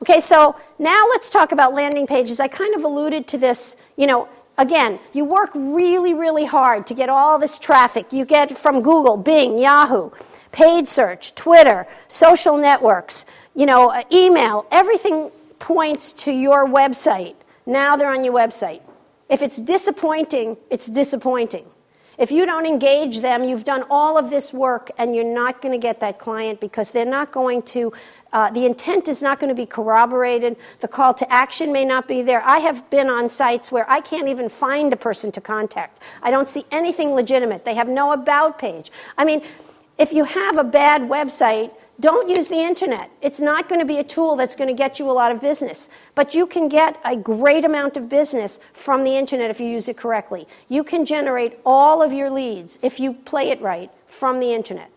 Okay, so now let's talk about landing pages. I kind of alluded to this, again, you work really, really hard to get all this traffic. You get from Google, Bing, Yahoo, paid search, Twitter, social networks, email. Everything points to your website. Now they're on your website. If it's disappointing, it's disappointing. If you don't engage them, you've done all of this work and you're not going to get that client because they're not going to, the intent is not going to be corroborated. The call to action may not be there. I have been on sites where I can't even find a person to contact. I don't see anything legitimate. They have no about page. I mean, if you have a bad website, don't use the internet. It's not going to be a tool that's going to get you a lot of business. But you can get a great amount of business from the internet if you use it correctly. You can generate all of your leads, if you play it right, from the internet.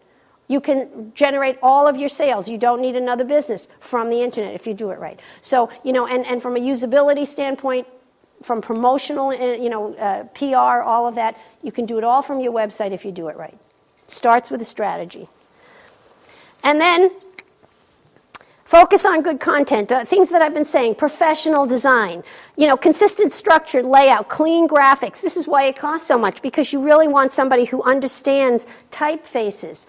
You can generate all of your sales. You don't need another business from the internet if you do it right. So, and from a usability standpoint, from promotional, PR, all of that, you can do it all from your website if you do it right. It starts with a strategy. And then focus on good content, things that I've been saying, professional design, consistent structured layout, clean graphics. This is why it costs so much, because you really want somebody who understands typefaces.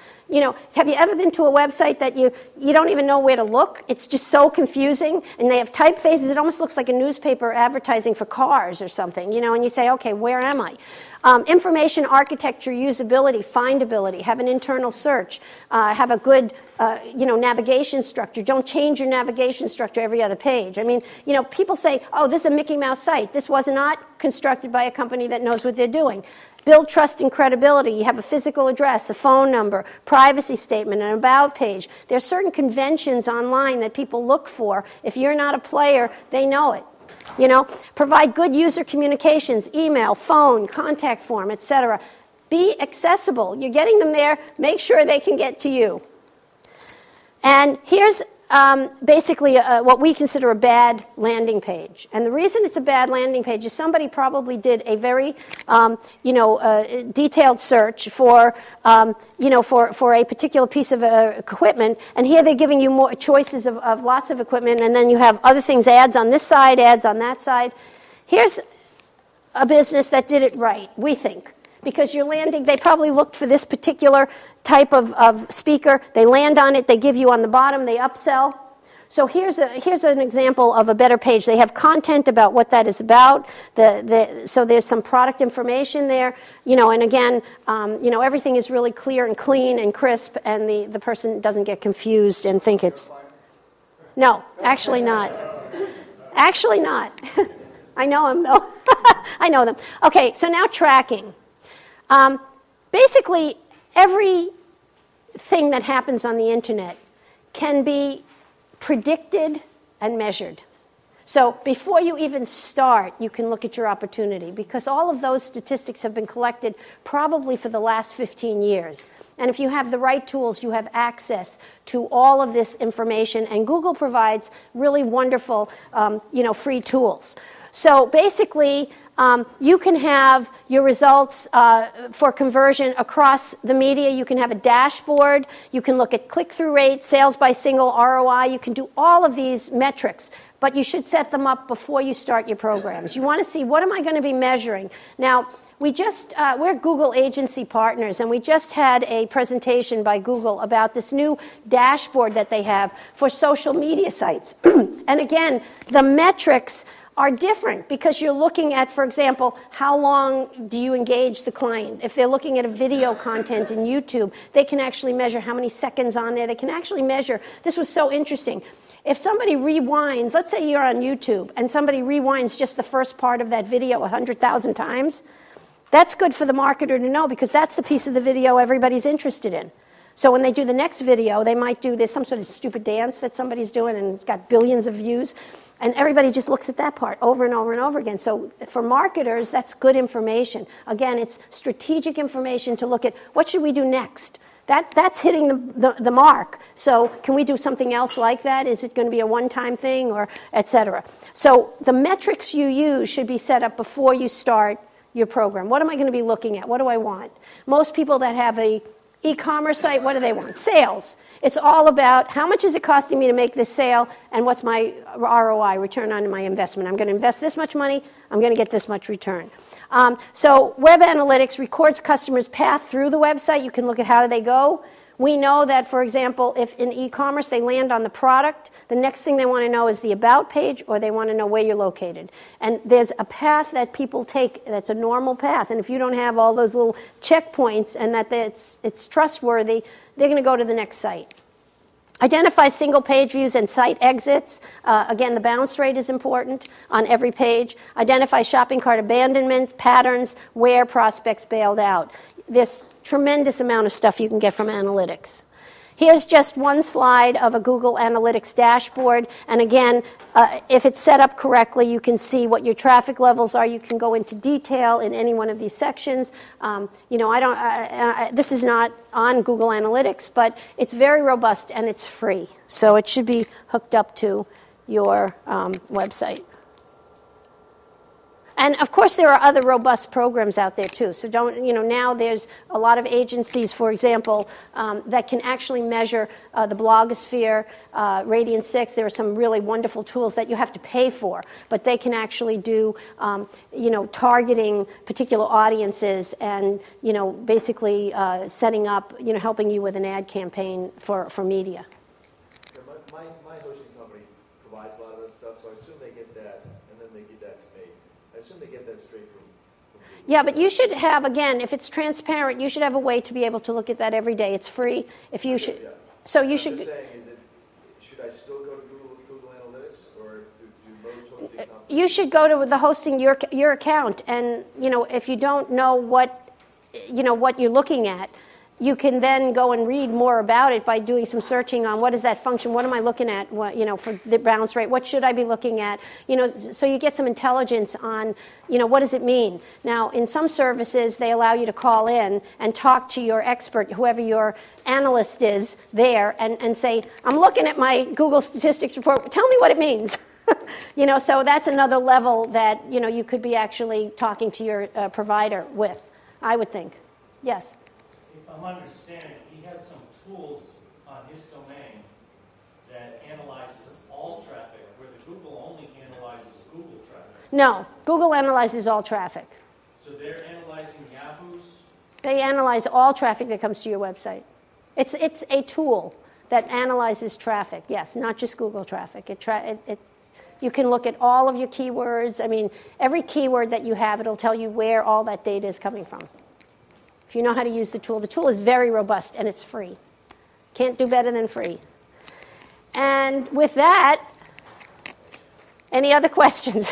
Have you ever been to a website that you don't even know where to look? It's just so confusing, and they have typefaces. It almost looks like a newspaper advertising for cars or something, and you say, okay, where am I? Information architecture, usability, findability, have an internal search, have a good, navigation structure. Don't change your navigation structure every other page. I mean, people say, oh, this is a Mickey Mouse site. This was not constructed by a company that knows what they're doing. Build trust and credibility. You have a physical address, a phone number, privacy statement, an about page. There are certain conventions online that people look for. If you're not a player, they know it. Provide good user communications, email, phone, contact form, etc. Be accessible. You're getting them there. Make sure they can get to you. And here's basically what we consider a bad landing page. And the reason it's a bad landing page is somebody probably did a very, detailed search for a particular piece of equipment. And here they're giving you more choices of lots of equipment. And then you have other things, ads on this side, ads on that side. Here's a business that did it right, we think. Because you're landing, they probably looked for this particular type of speaker. They land on it. They give you on the bottom. They upsell. So here's an example of a better page. They have content about what that is about. So there's some product information there. And again, everything is really clear and clean and crisp, and the person doesn't get confused and think it's... No, actually not. Actually not. I know them, though. I know them. Okay, so now tracking. Basically, everything that happens on the internet can be predicted and measured. So before you even start, you can look at your opportunity, because all of those statistics have been collected probably for the last 15 years. And if you have the right tools, you have access to all of this information, and Google provides really wonderful, free tools. So basically, you can have your results for conversion across the media. You can have a dashboard. You can look at click-through rate, sales by single, ROI. You can do all of these metrics, but you should set them up before you start your programs. You want to see, what am I going to be measuring? Now, we're Google agency partners, and we just had a presentation by Google about this new dashboard that they have for social media sites. And again, the metrics are different, because you're looking at, for example, how long do you engage the client? If they're looking at a video content in YouTube, they can actually measure how many seconds on there. They can actually measure, this was so interesting. If somebody rewinds, let's say you're on YouTube, and somebody rewinds just the first part of that video 100,000 times, that's good for the marketer to know, because that's the piece of the video everybody's interested in. So when they do the next video, they might do this, some sort of stupid dance that somebody's doing, and it's got billions of views. And everybody just looks at that part over and over and over again. So for marketers, that's good information. Again, it's strategic information to look at, what should we do next? That's hitting the mark. So can we do something else like that? Is it going to be a one-time thing, or et cetera? So the metrics you use should be set up before you start your program. What am I going to be looking at? What do I want? Most people that have a E-commerce site, what do they want? Sales. It's all about how much is it costing me to make this sale and what's my ROI, return on my investment. I'm going to invest this much money, I'm going to get this much return. So web analytics records customers' path through the website. You can look at how they go. We know that, for example, if in e-commerce they land on the product, the next thing they want to know is the about page, or they want to know where you're located. And there's a path that people take that's a normal path. And if you don't have all those little checkpoints and that it's trustworthy, they're going to go to the next site. Identify single page views and site exits. Again, the bounce rate is important on every page. Identify shopping cart abandonment patterns where prospects bailed out. There's tremendous amount of stuff you can get from analytics. Here's just one slide of a Google Analytics dashboard. And again, if it's set up correctly, you can see what your traffic levels are. You can go into detail in any one of these sections. This is not on Google Analytics, but it's very robust and it's free. So it should be hooked up to your website. And of course, there are other robust programs out there too. So now there's a lot of agencies, for example, that can actually measure the blogosphere, Radiant 6. There are some really wonderful tools that you have to pay for, but they can actually do, targeting particular audiences and, basically setting up, helping you with an ad campaign for media. Yeah, my hosting company provides a lot of that stuff, so I assume they get that, and then they give that to me. I assume they get that straight from Google. Yeah, but you should have, again, if it's transparent, you should have a way to be able to look at that every day. It's free. If you should, yeah. So you I'm should. Just saying, should I still go to Google Analytics, or do most hosting companies? You should go to the hosting your account, and if you don't know what you're looking at, you can then go and read more about it by doing some searching on what is that function, what am I looking at, what, for the bounce rate, what should I be looking at, so you get some intelligence on, what does it mean. Now, in some services, they allow you to call in and talk to your expert, whoever your analyst is there, and say, I'm looking at my Google Statistics report, tell me what it means. So that's another level that, you could be actually talking to your provider with, I would think. Yes? If I'm understanding, he has some tools on his domain that analyzes all traffic, where the Google only analyzes Google traffic. No, Google analyzes all traffic. So they're analyzing Yahoo's? They analyze all traffic that comes to your website. It's a tool that analyzes traffic, yes, not just Google traffic. You can look at all of your keywords. I mean, every keyword that you have, it'll tell you where all that data is coming from. If you know how to use the tool is very robust and it's free. Can't do better than free. And with that, any other questions?